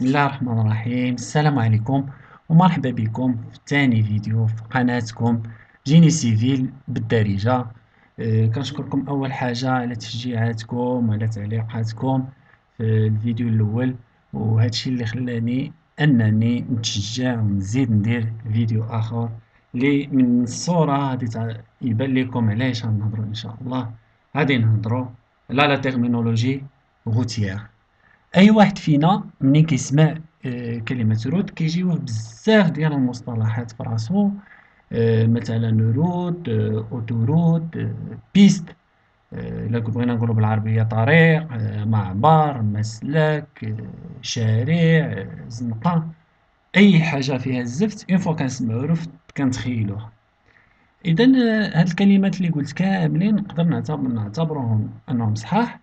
بسم الله الرحمن الرحيم. السلام عليكم ومرحبا بكم في ثاني فيديو في قناتكم جيني سيفيل بالدارجة. كنشكركم أول حاجة على تشجيعاتكم وعلى تعليقاتكم في الفيديو الأول، وهادشي اللي خلاني أنني نتشجع ونزيد ندير فيديو آخر اللي من الصورة غادي يبان لكم علاش غنهضرو إن شاء الله. غادي نهضرو على لا تيرمينولوجي غوتيير. اي واحد فينا ملي كيسمع كلمة رود كيجيوه بزاف ديال المصطلحات في راسو. مثلا رود، اوتورود، بيست، الا بغينا نقولو بالعربية طريق، معبر، مسلك، شارع، زنقة. اي حاجة فيها الزفت اون فوا كنسمعو رفد كنتخيلوها. اذا هاد الكلمات اللي قلت كاملين نقدر نعتبرهم انهم صحاح،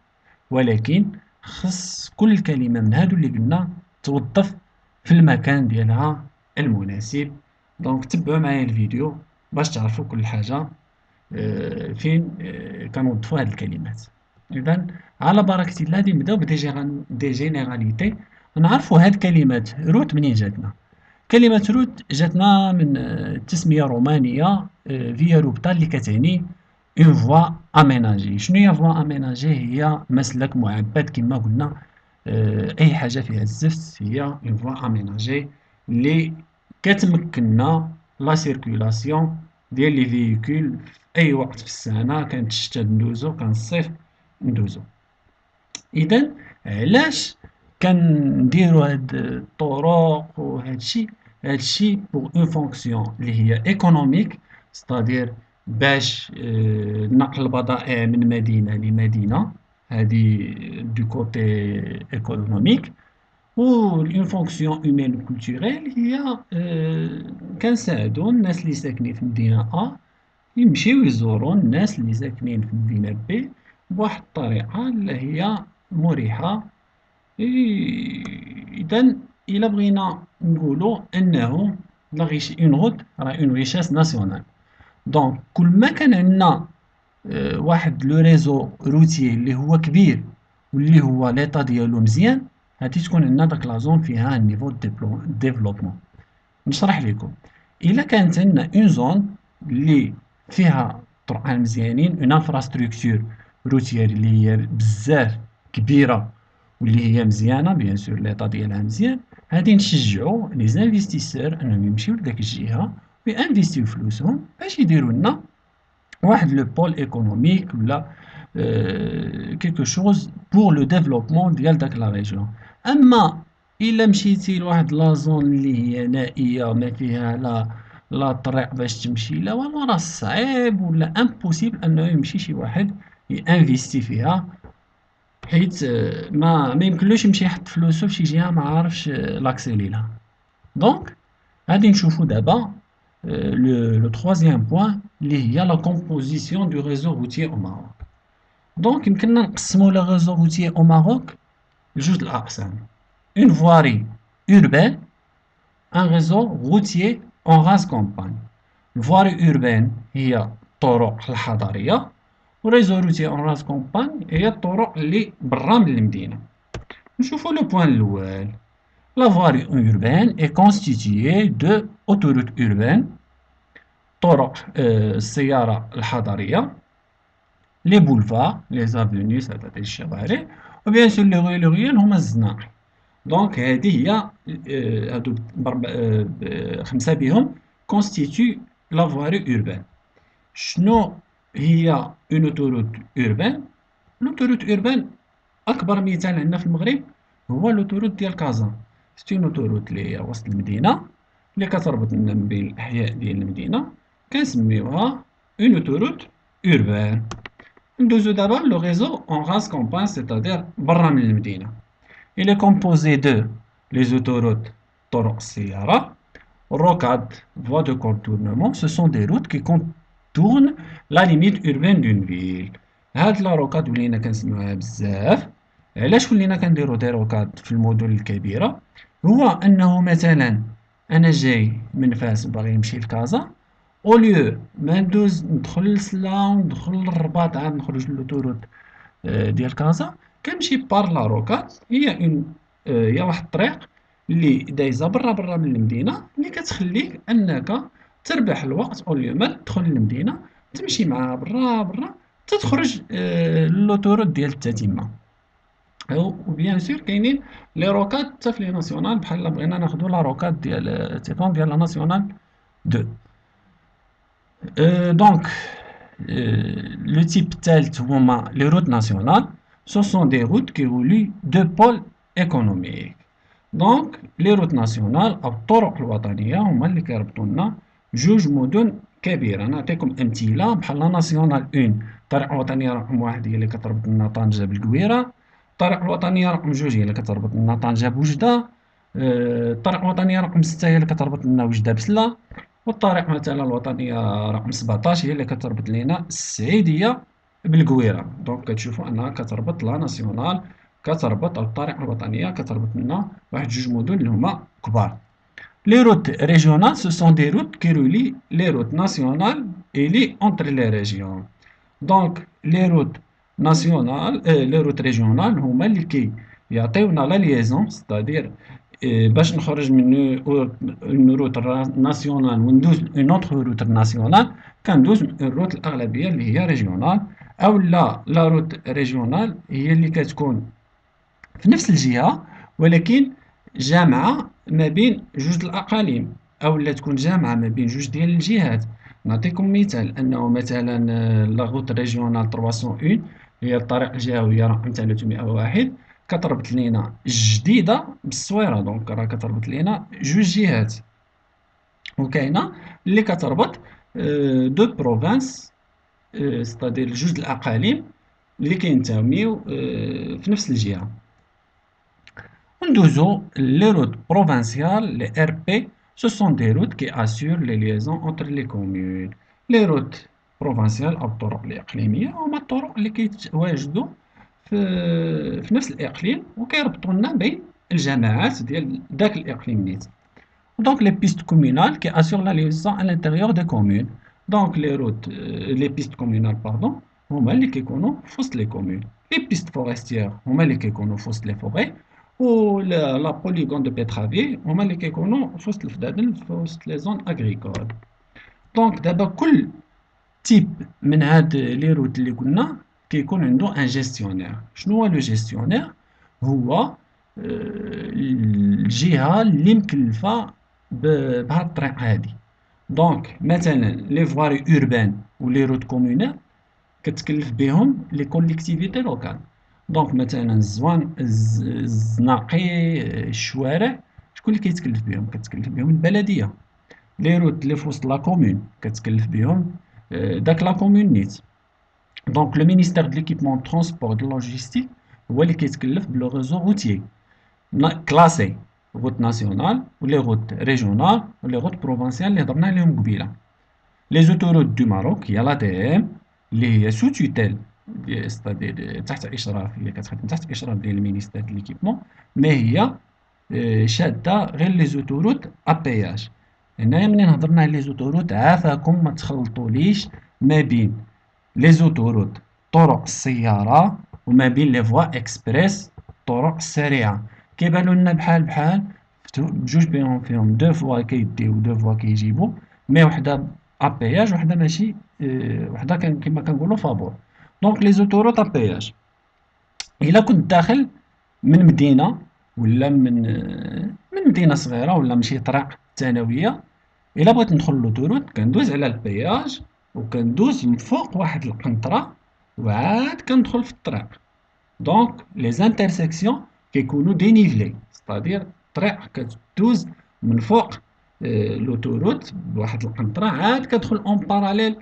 ولكن خص كل كلمة من هادو اللي قلنا توظف في المكان ديالها المناسب. دونك تبعوا معايا الفيديو باش تعرفوا كل حاجة فين كنوظفوا هاد الكلمات. إذا على بركة الله غادي نبداو دي جينيراليتي. نعرفوا هاد كلمات روت منين جاتنا. كلمة روت جاتنا من تسمية رومانية، فيا روبتا، اللي كتعني اون فوا اميناجي. شنو هي فوا اميناجي؟ هي مسلك معبد كما قلنا. اي حاجة فيها الزفت هي اون فوا اميناجي اللي كتمكننا لا سيركولاسيون ديال لي فييكول في اي وقت في السنة. كانت الشتا ندوزو، كان الصيف ندوزو. اذا علاش كنديرو هاد الطرق وهادشي؟ هادشي بوغ اون فونكسيون اللي هي ايكونوميك، ستادير باش نقل البضائع من مدينة لمدينة. هادي دو كوتي ايكونوميك. و اون فونكسيون هيومين كولتوريل هي كنساعدو الناس اللي ساكنين في مدينة أ يمشيو يزورو الناس اللي ساكنين في مدينة بي بواحد الطريقة اللي هي مريحة. إذا إلا بغينا نقولو أنه اون غوت راه اون ريشاس ناسيونال. دونك كل ما كان عندنا واحد لو ريزو روتيي اللي هو كبير واللي هو ليطا ديالو مزيان، هادي تكون عندنا داك لا زون فيها نيفو ديفلوبمون. نشرح لكم. الا كانت عندنا اون زون اللي فيها طرقان مزيانين، اون انفراستركتور روتيير اللي هي بزاف كبيره واللي هي مزيانه بيان سور ليطا ديالها مزيان، غادي نشجعوا لي زانفيستيسور انهم يمشيو لديك الجهه وينفيستيو فلوسهم باش يديروا لنا واحد لو بول ايكونوميك ولا كيلكو شوز بور لو ديفلوبمون ديال داك لا ريجيون. اما الا مشيتي لواحد لا زون اللي هي نائيه ما فيها لا طريق باش تمشي لا والو، راه صعيب ولا امبوسيبل انه يمشي شي واحد ينفيستي فيها، حيت ما يمكنلوش يمشي يحط فلوسو فشي جهه ما عارفش لاكسيلي لها. دونك غادي نشوفو دابا le troisième point اللي هي la composition du réseau routier au Maroc. دونك يمكننا نقسمو le réseau routier au Maroc لجوج الأقسام: une voirie urbaine, un réseau routier en rase campagne. الفواري urbaine هي الطرق الحضرية، والريزو روتي اون راس كومباني هي الطرق اللي برا من المدينة. نشوفو لو بوان الأول. La voirie urbaine est constituée de autoroutes urbaines، طرق السيارة الحضرية، لي بولفار لي زافوني سادة الشوارع، وبيان سور لي غوي لوغيان هما الزناقي. دونك هذه هي هادو خمسة بهم كونستيتيو لا فواري urbaine. شنو هي اون اوتوروت urbaine؟ لوتوروت urbaine أكبر مثال عندنا في المغرب هو لوتوروت ديال كازا. سيتي اون اوتوروت اللي هي وسط المدينة اللي كتربط لنا بين الأحياء ديال المدينة، كنسميوها اون اوتوروت urbaine. ندوزو دابا لو réseau en rase campagne c'est-à-dire برا من المدينة. Il est composé de les autoroutes طرق السيارة، rocades voies de contournement ce sont des routes qui contournent la limite urbaine d'une ville. هاد لا روكاد ولينا كنسمعوها بزاف. علاش ولينا كنديرو دي روكاد في المدن الكبيرة؟ هو أنه مثلا أنا جاي من فاس باغي نمشي لكازا، اوليو ما ندوز ندخل لسلا وندخل للرباط عاد نخرج للوتوروت ديال كازا، كنمشي بار لا روكات. هي اون هي واحد الطريق اللي دايزه برا من المدينه، اللي كتخليك انك تربح الوقت اوليو ما تدخل للمدينه تمشي معاها برا تتخرج لوتوروت ديال التتمه. وبيان سور كاينين لي روكات حتى في لي ناسيونال، بحال بغينا ناخدو لا روكات ديال تيتون ديال لا ناسيونال 2. دونك لو تيب الثالث هما لي روت ناسيونال. سو سون دي روت كي رولي دو بول ايكونوميك. دونك لي روت ناسيونال أو الطرق الوطنية هما اللي كيربطو لنا جوج مدن كبيرة. نعطيكم أمثلة بحال لا ناسيونال 1. الطريق الوطنية رقم 1 هي اللي كتربط لنا طنجة بالكويرة. الطريق الوطنية رقم 2 هي اللي كتربط لنا طنجة بوجدة. الطريق الوطنية رقم 6 هي اللي كتربط لنا وجدة بسلة. والطريق مثلا الوطنية رقم 17 هي اللي كتربط لينا السعيدية بالكويرة. دونك كتشوفوا أنها كتربط لا ناسيونال كتربط، أو الطريق الوطنية كتربط لنا واحد جوج مدن اللي هما كبار. Les routes régionales, ce sont des routes qui relient les routes nationales et les entre les régions. Donc, les routes régionales هما اللي يعطيونا لا ليزون، ستادير باش نخرج من اون روت ناسيونال وندوز اون اوتر روت ناسيونال كندوز الروت الاغلبيه اللي هي ريجيونال. او لا روت ريجيونال هي اللي كتكون في نفس الجهة ولكن جامعة ما بين جوج الأقاليم، أو لا تكون جامعة ما بين جوج ديال الجهات. نعطيكم مثال أنه مثلا لا غوت ريجيونال 301 هي الطريق الجهوية رقم 301 كتربط لينا الجديدة بالصويرة. دونك راه كتربط لينا جوج جهات. وكاينة اللي كتربط دو بروفانس، ستادير جوج الأقاليم اللي كينتميو في نفس الجهة. ندوزو les routes provinciales, les RP. Ce sont des routes qui assurent les liaisons entre les communes. Les routes provinciales أو الطرق الإقليمية هما الطرق اللي كيتواجدوا في نفس الإقليم وكيربطوا لنا بين الجماعات ديال داك الإقليم نيت. Donc les pistes communales qui assurent la liaison à l'intérieur des communes. Donc les pistes communales pardon هما اللي كيكونوا في وسط les communes. Les pistes forestières هما اللي كيكونوا في وسط les forêts. ولا بوليغون دو بيترافي هما اللي كيكونوا في وسط الفدادن في وسط لي زون اغريكول. دونك دابا كل تيب من هاد لي روت اللي قلنا كيكون عنده ان جيستيونير. شنو هو لو جيستيونير؟ هو الجهة اللي مكلفة بهاد الطريق هادي. دونك مثلا لي فواري اوربان و لي روت كومونال كتكلف بهم لي كوليكتيفيتي لوكال. دونك مثلا الزناقي الشوارع شكون اللي كيتكلف بهم؟ كتكلف بهم البلديه. لي روت اللي في وسط لا كومون كتكلف بهم داك لا كومون نيت. دونك لو مينيستير دو ليكيبمون ترونسبور دو لوجيستيك هو اللي كيتكلف بلو ريزو روتيي كلاسي روت ناسيونال ولي روت ريجيونال ولي روت بروفانسيال اللي هضرنا عليهم قبيله. لي زوتوروت دو ماروك هي لا دي ام اللي هي سو توتيل ستادير تحت اشراف، هي كتخدم تحت اشراف ديال المينيستير دو ليكيبمون، ما هي شاده غير لي زوتوروت ابياج. هنايا منين هضرنا على لي زوتوروت عافاكم ما تخلطوليش ما بين لي زوتوروت طرق السياره وما بين لي فوا اكسبريس الطرق السريعه. كيبانوا لنا بحال بجوج فيهم دو فوا كيديو دو فوا كيجيبو، مي وحده ابياج وحده ماشي وحده كما كنقولوا فابور. دونك لي زوتوروت ابياج الا كنت داخل من مدينه ولا من مدينه صغيره ولا من شي طريق ثانويه، الا بغيت ندخل لوتوروت كندوز على البياج وكندوز من فوق واحد القنطره وعاد كندخل في الطريق. دونك لي زانترسيكسيون كيكونوا دينيفلي، ستادير الطريق كتدوز من فوق لوتوروت بواحد القنطره عاد كتدخل اون باراليل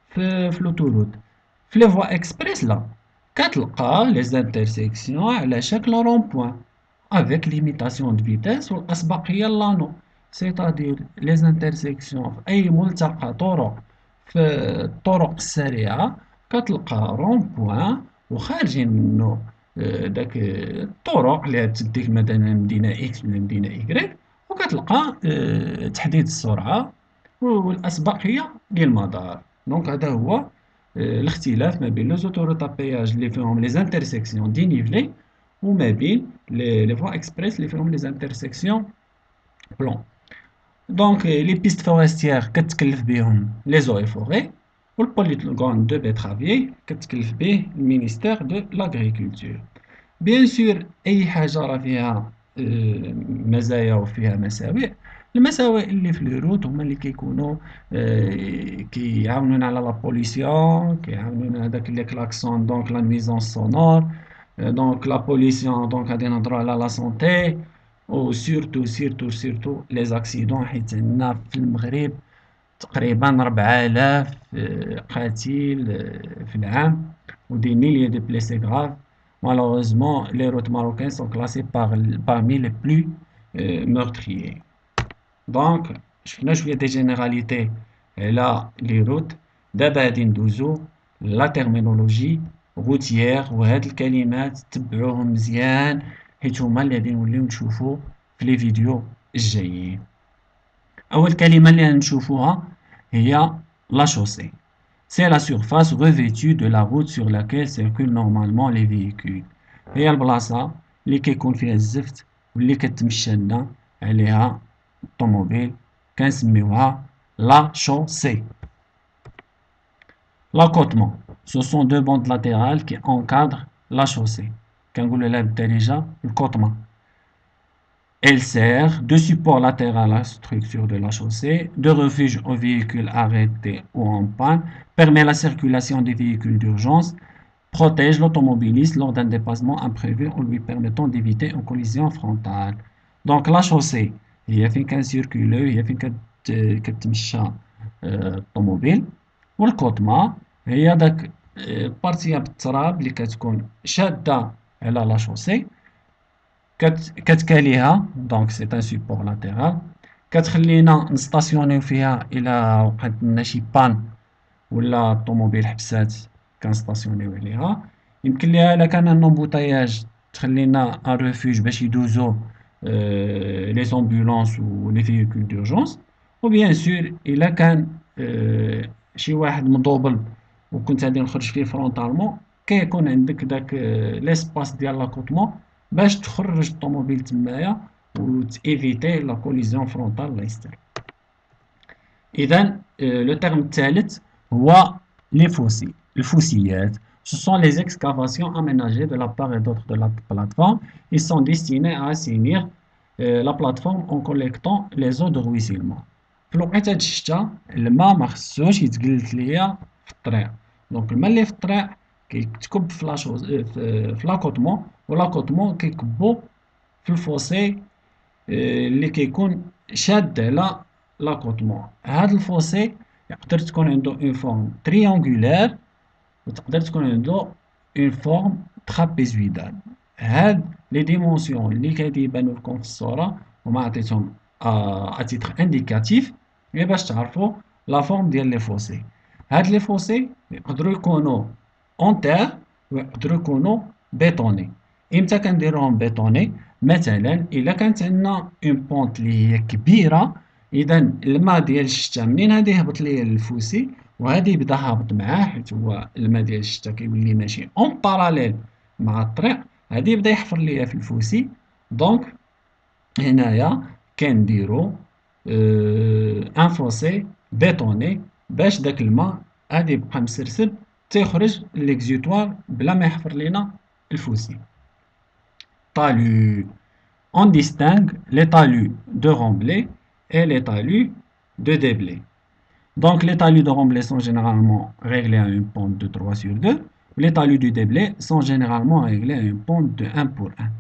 في لوتوروت. في لي فوا اكسبريس لا، كتلقى لي زانترسيكسيون على شكل رون بوين افيك ليميتاسيون دو فيتاس والاسبقيه لانو. سيتادير لي زانترسيكسيون في اي ملتقى طرق في الطرق السريعه كتلقى رون بوين وخارجين منه داك الطرق اللي تديك مثلا مدينه اكس ولا مدينه ايكغيك، وكتلقى تحديد السرعه والاسبقيه ديال المدار. دونك هذا هو الاختلاف ما بين لي زوتوروت ابياج اللي فيهم لي زانترسيكسيون دينيفلي وما بين لي فوا اكسبريس اللي فيهم لي انترسيكسيون بلون. دونك لي بيست فورستيير كتكلف بهم لي زو اي فوري، والبوليغون دو بيترافيي كتكلف به المينيستير دو لاغريكولتور. بيان سور اي حاجه راه فيها مزايا وفيها مساوئ. المساوئ اللي في الروت هما اللي كيكونوا كيعاونونا على لا بوليسيون، كيعاونونا هذاك لي كلاكسون دونك لا نويزونس سونور. دونك لا بوليسيون دونك غادي نهضروا على لا سونتي، و سيرتو لي زاكسيدون، حيت عندنا في المغرب تقريبا 4000 قتيل في العام، و دي ميليي دو بليسي غراف. Malheureusement, les routes marocaines sont classées parmi les plus meurtriers. Donc, شفنا شوية دي جينيراليتي على لي روت. دابا غادي ندوزو لا تيرمينولوجي روتيير، وهاد الكلمات تبعوهم مزيان حيت هما اللي غادي نوليو نشوفو في لي فيديو الجايين. أول كلمة اللي غنشوفوها هي لا شوسي. C'est la surface revêtue de la route sur laquelle circulent normalement les véhicules. هي البلاصة اللي كيكون فيها الزفت واللي كتمشى لنا عليها الطوموبيل، كنسميوها لا شوسي. L'accotement, ce sont deux bandes latérales qui encadrent la chaussée. كنقولوا لها بالدارجة الكوطمة. Elle sert de support latéral à la structure de la chaussée, de refuge aux véhicules arrêtés ou en panne, permet la circulation des véhicules d'urgence, protège l'automobiliste lors d'un dépassement imprévu en lui permettant d'éviter une collision frontale. Donc la chaussée هي فين كنسيركولو، هي فين كتمشى الطوموبيل. والكوطمة هي داك البارتية بالتراب اللي كتكون شادة على لا شوسي، كتكاليها. دونك سي ان سيبور لاتيرال كتخلينا نستاسيونيو فيها الى وقعت لنا شي بان ولا الطوموبيل حبسات كنستاسيونيو عليها. يمكن ليها الا كان ان امبوتاياج تخلينا ان ريفوج باش يدوزو لي زومبولانس و لي فيكول دورجونس. و بيان سور الا كان شي واحد مضوبل وكنت غادي نخرج فيه فرونطالمون، كيكون عندك داك ليسباس ديال لاكوطمون باش تخرج الطوموبيل تمايا و تيفيتي لا كوليزيون فرونطال الله يستر. اذا لو تيرم الثالث هو لي فوسي. الفوسيات ce sont les excavations aménagées de la part et d'autre de la plateforme. Ils sont destinés à assainir la plateforme en collectant les eaux de ruissellement. في الوقيته د الشتا الماء ما خصوش يتقلت ليا في الطريق. دونك الماء اللي في الطريق كيتكب في لاكوطمون، ولاكوطمون كيكبو في الفوسي اللي كيكون شاد على لاكوطمون. هاد الفوسي يقدر تكون عنده اون فورم تريانغولار وتقدر تكون عنده اون فورم ترابيزويدال. هاد لي ديمونسيون اللي كيبانو لكم في الصورة وما عطيتهم اتيتر انديكاتيف غير باش تعرفوا لا فورم ديال لي فوسي. هاد لي فوسي يقدروا يكونوا اون تير ويقدروا يكونوا بيطوني. امتى كنديروهم بيطوني؟ مثلا الا كانت عندنا اون بونط اللي هي كبيره، اذا الماء ديال الشتا منين غادي يهبط ليه الفوسي وغادي يبدا هابط معاه، حيت هو الماء ديال الشتا كيولي ماشي اون باراليل مع الطريق، غادي يبدا يحفر ليا في الفوسي. دونك هنايا كنديرو ان فوسي بيطوني باش داك الماء غادي يبقى مسرسب تيخرج ليكزيتوار بلا ما يحفر لينا الفوسي. talus. On distingue les talus de remblai et les talus de déblai. Donc les talus de remblai sont généralement réglés à une pente de 3 sur 2. Les talus du déblai sont généralement réglés à une pente de 1 pour 1.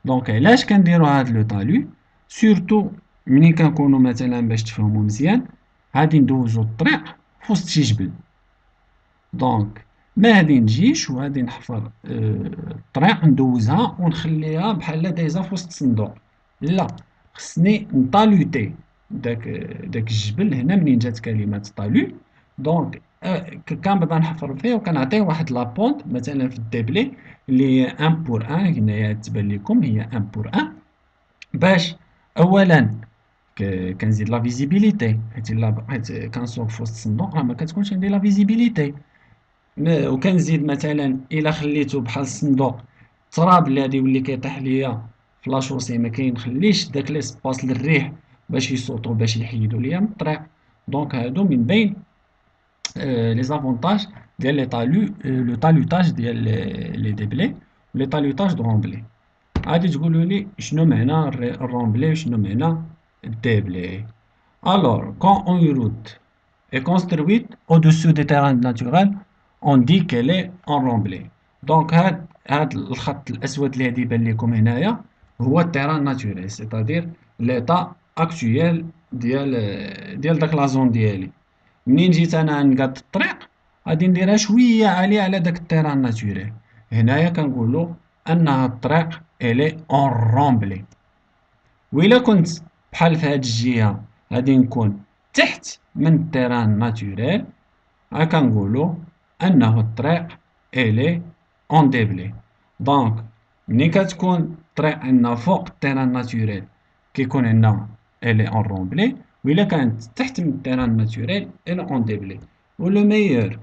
Donc علاش كنديرو هاد لو طالو؟ سورتو ملي كنكونو مثلا باش تفهمو مزيان غادي ندوزو الطريق في وسط شي جبل. دونك ما غادي نجيش وغادي نحفر الطريق ندوزها ونخليها بحال دايزه في وسط الصندوق، لا، خصني نطالوتي داك الجبل. هنا منين جات كلمه طالو، دونك كنبدا نحفر فيه وكنعطيه واحد لابونت مثلا في الدبلي اللي هي 1 بور 1. هنايا تبان لكم هي 1 بور 1 باش اولا كنزيد لا فيزيبيليتي، حيت كنصوب في وسط الصندوق راه ما كتكونش عندي لا فيزيبيليتي. وكنزيد مثلا الا خليته بحال الصندوق التراب اللي غادي يولي كيطيح ليا في لاشوسي ما كينخليش داك ليسباس للريح باش يسوطو باش يحيدو ليا من الطريق. دونك هادو من بين لي زافونتاج ديال لو تالوتاج ديال لي ديبلي لي تالوتاج دو رومبلي. غادي تقولوا لي شنو معنى الرومبلي وشنو معنى الديبلي. Alors, quand une route est construite au-dessus des terrains naturels, on dit qu'elle est enromblée. Donc, هاد الخط الأسود اللي غادي يبان لكم هنايا هو التيران ناتوريل، سيتادير ليطا اكتويال ديال داك لا زون ديالي. منين جيت انا نقاد الطريق غادي نديرها شويه عاليه على داك التيران ناتوريل. هنايا كنقولوا انها الطريق الي اون رومبلي. وإلا كنت بحال في هاد الجهة غادي نكون تحت من التيران ناتوريل، كنقولو أنه الطريق إلي أون ديبلي. دونك ملي كتكون الطريق عندنا فوق التيران ناتوريل كيكون عندنا إلي أون رومبلي، وإلا كانت تحت من التيران ناتوريل إلي أون ديبلي. و لو ميور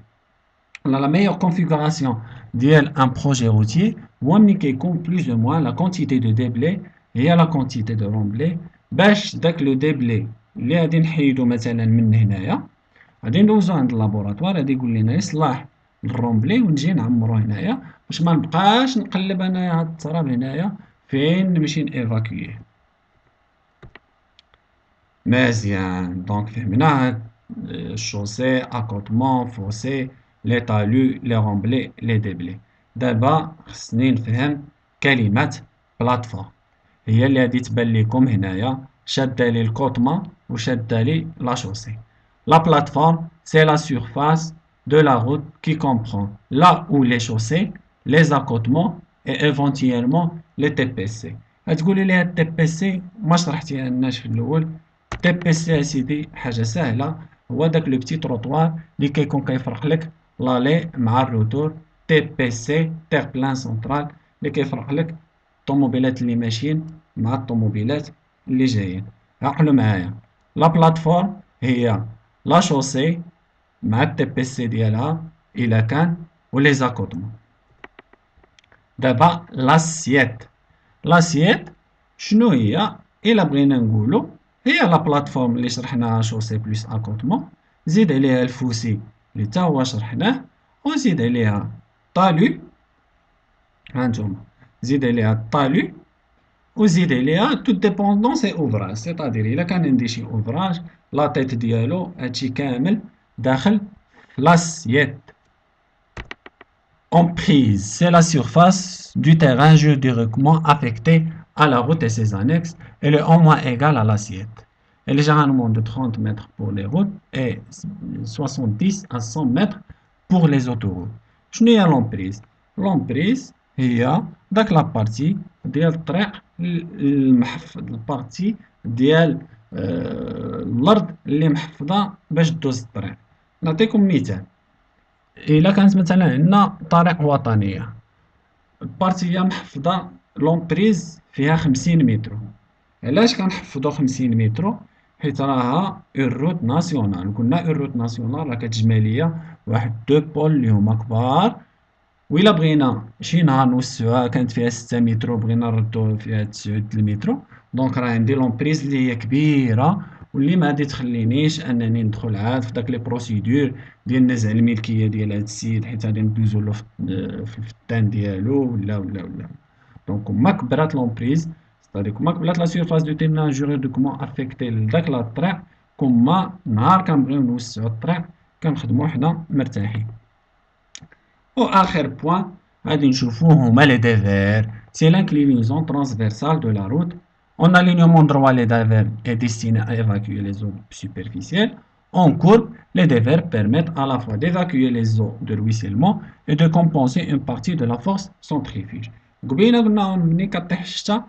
la meilleure configuration d'un projet routier هو ملي كيكون بلوز او موان لا كونتيتي دو ديبلي هي لا كونتيتي دو رومبلي. باش داك لو ديبلي اللي غادي نحيدو مثلا من هنايا غادي ندوزو عند اللابوراتوار غادي يقول لنا يصلح الرومبلي ونجي نعمرو هنايا باش ما نبقاش نقلب انايا هاد التراب هنايا فين نمشي نيفاكويه. مزيان، دونك فهمنا هاد الشوسي، اكوتمون، فوسي، لي طالو، لي رومبلي، لي ديبلي. دابا خصني نفهم كلمة بلاتفورم، هي اللي غادي تبان لكم هنايا شادة لي الكوتما وشادة لي لا شوسي. La plateforme, c'est la surface de la route qui comprend là où les chaussées, les accotements et éventuellement les TPC. غتقولي لي هاد TPC ما شرحتيهالناش في الأول. تي بي سي اسيدي حاجة سهلة، هو داك لو بتي تروطوار اللي كيكون كيفرق لك لالي مع الروتور. تي بي سي تيغ بلان سنترال اللي كيفرق لك الطوموبيلات اللي ماشيين مع الطوموبيلات اللي جايين. عقلوا معايا، لا بلاتفورم هي لا شوسي مع التي بي سي ديالها إلا كان ولي زاكوتمون. دابا لاسييت، لاسييت شنو هي؟ إلا بغينا نقولو هي لا بلاتفورم اللي شرحناها شوسي بلوس اكوتمون، زيد عليها الفوسي اللي تا هو شرحناه، وزيد عليها طالو، هانتوما زيد عليها الطالو، وزيد عليها تو ديبوندونس اي اوفراج. سيتادير الا كان عندي شي اوفراج لا تيت ديالو هادشي كامل داخل لاسييت. Emprise, c'est la surface du terrain juridiquement affectée à la route et ses annexes. Elle est au moins égale à l'assiette. Elle est généralement de 30 mètres pour les routes et 70 à 100 mètres pour les autoroutes. شنو هي l'emprise؟ L'emprise هي داك لابارتي ديال الطريق المحفظ، البارتي ديال الأرض اللي محفظة باش دوز الطريق. نعطيكم مثال، إلا كانت مثلا عندنا طريق وطنية، البارتية محفظة لومبريز فيها 50 متر. علاش كنحفظو 50 متر؟ حيت راها اون روت ناسيونال. قلنا اون روت ناسيونال راه كتجمع ليا واحد دو بول اللي هما كبار، وإلا بغينا شي نهار نوسعوها كانت فيها 6 متر وبغينا نردو فيها 9 المتر، دونك راه عندي لومبريز اللي هي كبيرة واللي ما غادي تخلينيش انني ندخل عاد في داك لي بروسيدور ديال نزع الملكية ديال هاد السيد، حيت غادي ندوزو له في الفدان ديالو ولا. دونك كما كبرات لومبريز، ستادير كما كبرات لا سيرفاس دو تيرمينال جوريديكمون افيكتي لداك لا الطريق، كما نهار كنبغيو نوسعو الطريق كنخدمو حنا مرتاحين. وآخر بوان غادي نشوفوه هما لي ديفير. سي l'inclinaison transversale de la route. En alignement droit, les dévers est destiné à évacuer les eaux superficielles. En courbe, les dévers permettent à la fois d'évacuer les eaux de ruissellement et de compenser une partie de la force centrifuge. قبيله قلنا ملي كطيح الشتا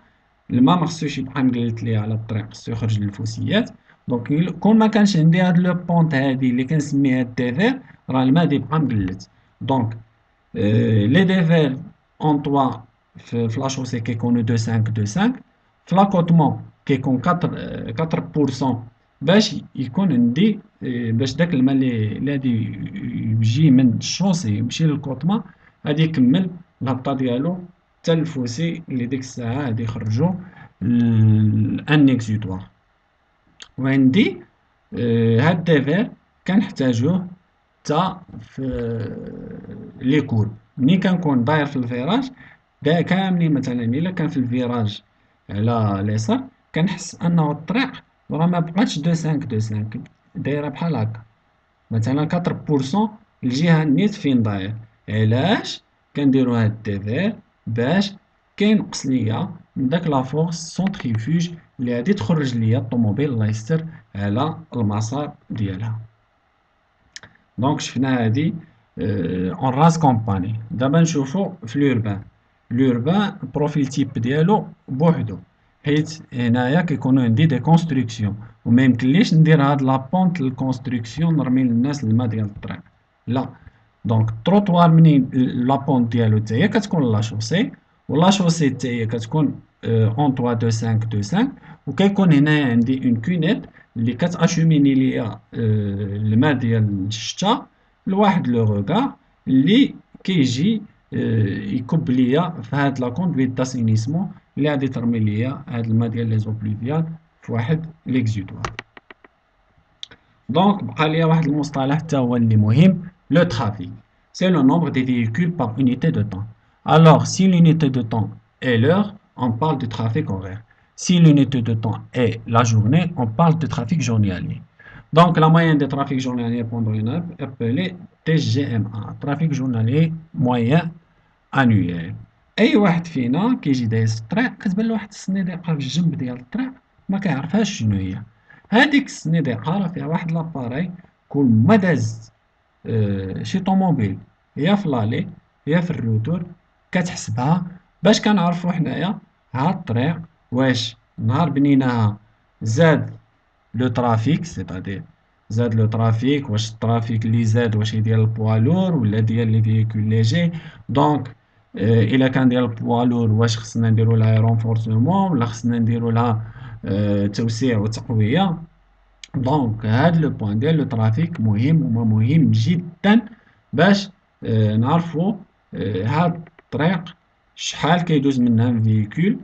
الماء ما خصوش يبقى مقلت ليه على الطريق، خصو يخرج للفوسيات. دونك كون ما كانش عندي هاد لو بونط هادي اللي كنسميها الديفير، راه الماء غادي يبقى مقلت. دونك لي ديفير اون طوا في لا شوسي كيكونوا دو 5 دو 5، في لاكوتمون كيكون 4% باش يكون عندي باش داك الماء اللي غادي يجي من الشوسي يمشي للكوتما غادي يكمل الهبطه ديالو حتى الفوسي اللي ديك الساعة غادي يخرجو ان اكزيتوار. وعندي هاد الديفير كنحتاجوه حتى في لي كور. ملي كنكون داير في الفيراج كاملين، مثلا الا كان في الفيراج على اليسار كنحس انه الطريق راه ما بقاتش دو سانك دو سانك، دايره بحال هكا، مثلا 4% الجهه نيت فين داير. علاش كنديرو هاد الديفير؟ باش كينقص ليا من داك لا فورس سونتريفوج اللي غادي تخرج ليا الطوموبيل الله يستر على المسار ديالها. دونك شفنا هادي اون راس كومباني. دابا نشوفو في لوربان. لوربان البروفيل تيب ديالو بوحدو، حيت هنايا كيكونو عندي دي كونستركسيون وما يمكنليش ندير هاد لابونت للكونستركسيون نرمي للناس الماء ديال الطريق، لا. دونك التروطوار منين لابونت ديالو حتى هي كتكون لا شوسي، ولا شوسي حتى هي كتكون اون توا دو 5 دو 5، وكيكون هنايا عندي اون كونيت اللي كتاشوميني ليا الماء ديال الشتا لواحد لو روغار اللي كيجي يكب ليا في هاد لا كوندويت داسينيسمون اللي غادي ترمي ليا هاد الماء ديال لي زوبلوفيال في واحد ليكزيتوار. دونك بقى ليا واحد المصطلح حتى هو اللي مهم، لو ترافيك. C'est le nombre de véhicules par unité de temps. Alors, si l'unité de temps est l'heure, on parle de trafic horaire. Si l'unité de temps est la journée, on parle de trafic journalier. Donc, la moyenne de trafic journalier pendant une heure est appelée TGMA, trafic journalier moyen annuel. أي واحد فينا كيجي دايز في الطريق كتبان له واحد السنيديقة في الجنب ديال الطريق ما كيعرفهاش شنو هي. هاديك السنيديقة راه فيها واحد لاباراي كل ما داز شي طوموبيل يا في لالي يا في الروتور كتحسبها باش كنعرفو حنايا هاد الطريق واش نهار بنيناها زاد لو ترافيك، سيتادير زاد لو ترافيك، واش الترافيك اللي زاد واش ديال البوالور ولا ديال لي فييكول ليجي. دونك الا كان ديال البوالور واش خصنا نديرو لها رونفورسمون ولا خصنا نديرو لها توسيع وتقويه. دونك هاد لو بوين ديال لو ترافيك مهم ومهم جدا باش نعرفو هاد الطريق شحال كيدوز منها فييكول،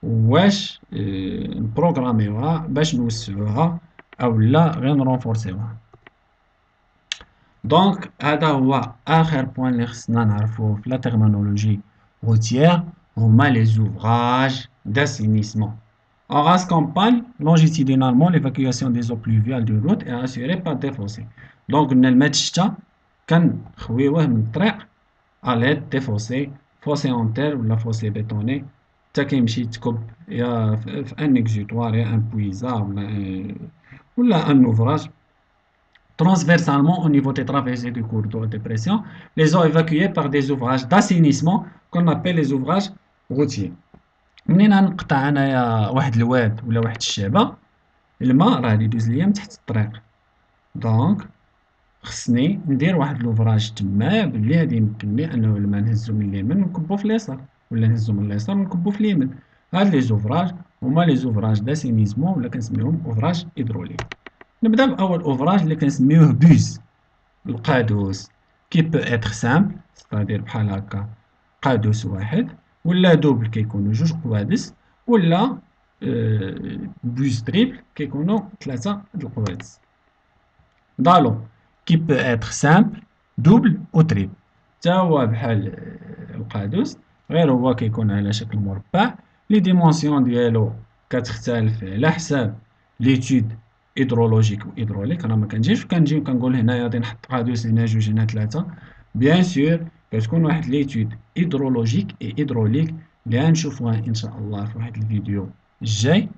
واش نبروغراميوها باش نوسعوها او لا غير نرونفورسيوها. دونك هذا هو اخر بوين اللي خصنا نعرفوه في لا تيرمينولوجي روتيير، هما لي زوفراج d'assainissement. En race campagne, longitudinalement, l'évacuation des eaux pluviales de route est assurée par des fossés. Donc, قلنا الماء الشتا كنخويوه من الطريق à l'aide des fossés، fossé en terre ولا fossé bétonné، حتى كيمشي يتكب يا في ان اكزيتوار يا ان بويزا ولا ان اوفراج. Transversalement au niveau des traversées du cours d'eau de pression, les eaux évacuées par des ouvrages d'assainissement qu'on appelle les ouvrages routiers. منين غنقطع انايا واحد الواد ولا واحد الشعبة الماء راه غادي يدوز ليا من تحت الطريق. دونك خصني ندير واحد لوفراج تما بلي غادي يمكنني انه الماء نهزو من اليمين ونكبو في اليسار ولا نهزو من اليسار ونكبو في اليمين. هاد لي زوفراج هما لي زوفراج داسينيزمون ولا كنسميوهم اوفراج هيدروليك. نبدا باول اوفراج اللي كنسميوه بوز، القادوس، كي بو اتر سامبل ستادير بحال هكا قادوس واحد، ولا دوبل كيكونوا جوج قوادس، ولا بوز تريبل كيكونوا ثلاثة د القوادس. دالو كي بو اتر سامبل دوبل او تريبل تا هو بحال القادوس، غير هو كيكون على شكل مربع. لي ديمونسيون ديالو كتختلف على حساب ليتود هيدرولوجيك و هيدروليك. راه ما كنجيش كنقول هنايا غادي نحط قادوس هنا جوج هنا ثلاثة، بيان سور كتكون واحد ليتود هيدرولوجيك اي هيدروليك اللي غنشوفوها ان شاء الله في واحد الفيديو الجاي.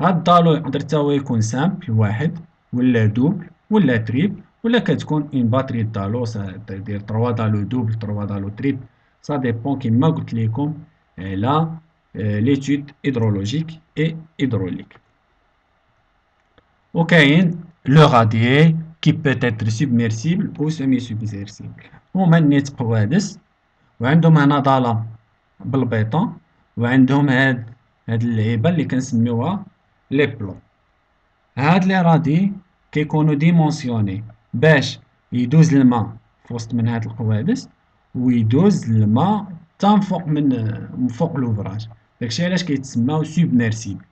هاد الدالو يقدر تا هو يكون سامبل واحد ولا دوبل ولا تريبل، ولا كتكون اون باتري دالو دير 3 دالو دوبل 3 دالو تريبل، سا ديبون كيما قلت لكم على ليتود هيدرولوجيك اي هيدروليك. وكاين لو غاديي كي بوتيتر سوبميرسيبل او سيمي سوبميرسيبل، هما نيت قوادس وعندهم هنا ضاله بالبيطون، وعندهم هاد اللعيبه اللي كنسميوها لي بلون. هاد لي رادي كيكونوا ديمونسيوني باش يدوز الماء في وسط من هاد القوادس ويدوز الماء حتى من فوق لوفراج. داكشي علاش كيتسماو سوبميرسيبل.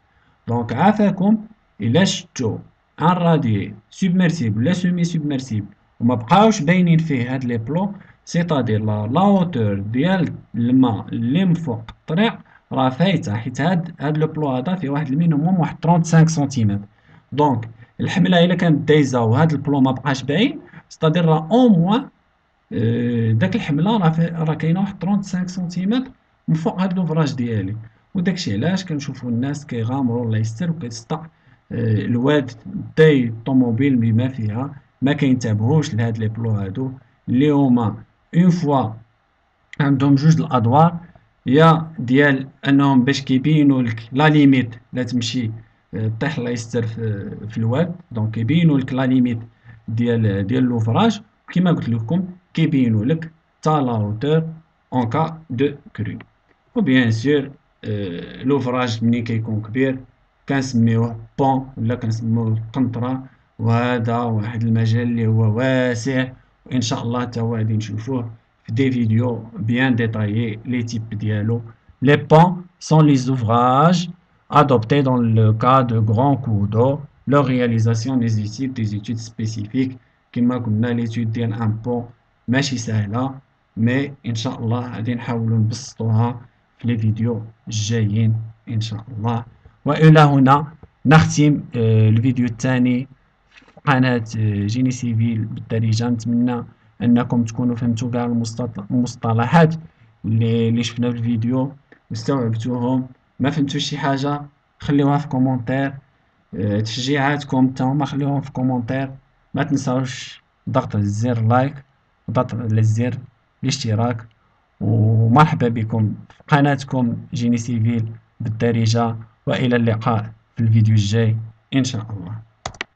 دونك عافاكم الا شفتو ان راديي سوبميرسيبل ولا سيمي سوبميرسيبل وما بقاوش باينين فيه هاد لي بلو، سيتادير لا هوتور ديال الماء اللي من فوق الطريق راه فايته، حيت هاد لو بلو هذا فيه واحد المينيموم واحد 35 سنتيمتر. دونك الحمله الا كانت دايزه وهاد البلو ما بقاش باين، ستادير راه او موان داك الحمله راه كاينه واحد 35 سنتيمتر من فوق هاد لوفراج ديالي. وداكشي علاش كنشوفوا الناس كيغامروا الله يستر وكتسطع الواد داي الطوموبيل بما فيها، ما كينتبهوش لهاد لي بلو هادو اللي هما اون فوا عندهم جوج الادوار، يا ديال انهم باش كيبينوا لك لا ليميت لا تمشي طيح الله يستر في الواد. دونك كيبينوا لك لا ليميت ديال لوفراج، كيما قلت لكم كيبينوا لك تا لا هوتور اون كا دو كرو. وبيان سور لوفراج ملي كيكون كبير كنسميوه بون ولا كنسميوه قنطرة. وهذا واحد المجال اللي هو واسع، وإن شاء الله تا هو غادي نشوفوه في دي فيديو بيان ديتايي لي تيب ديالو. Les ponts sont les ouvrages adoptés dans le cas de grands cours d'eau. Leur réalisation nécessite des études spécifiques. كما قلنا l'étude ديال ان بون ماشي سهلة، مي إن شاء الله غادي نحاولو نبسطوها في لي فيديو الجايين إن شاء الله. وإلى هنا نختم الفيديو الثاني في قناة جيني سيفيل بالدارجة. نتمنى أنكم تكونوا فهمتوا كاع المصطلحات اللي شفنا في الفيديو واستوعبتوهم. ما فهمتوش شي حاجة خليوها في كومنتير. تشجيعاتكم تا هما خليوهم في كومنتير. ما تنساوش الضغط على الزر لايك وضغط على الزر الاشتراك. ومرحبا بكم في قناتكم جيني سيفيل بالدارجة، وإلى اللقاء في الفيديو الجاي إن شاء الله.